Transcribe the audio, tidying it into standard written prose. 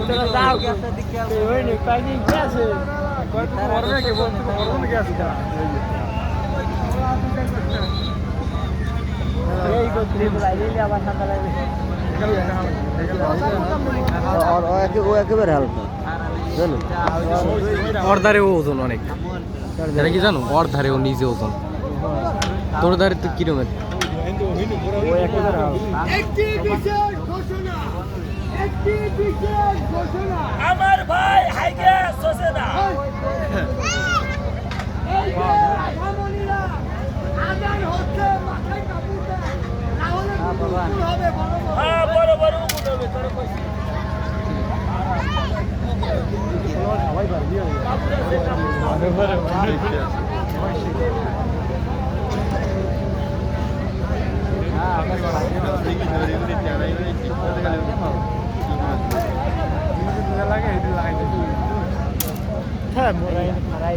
তোরা যাও হয়নি পাইনি গেছে এই করতে লাইলে আবার ঠান্ডা লাগবে ও একেবারে হালকা জানো ওর ধারে ও ওজন অনেক এটা কি জানো ওর ধারে ও নিজে ওজন তোর ধারে তো কিরমের ও একেবারে হালকা আমার ভাই হাইগে সসে না এই যে আধামনিরা আজান হচ্ছে মাথায় কাপড় দেয় না হলে মুকুল হবে হ্যাঁ বড় বড় মুকুল হবে তোর কইছি সবাই পারবি হ্যাঁ মোরাই খারাই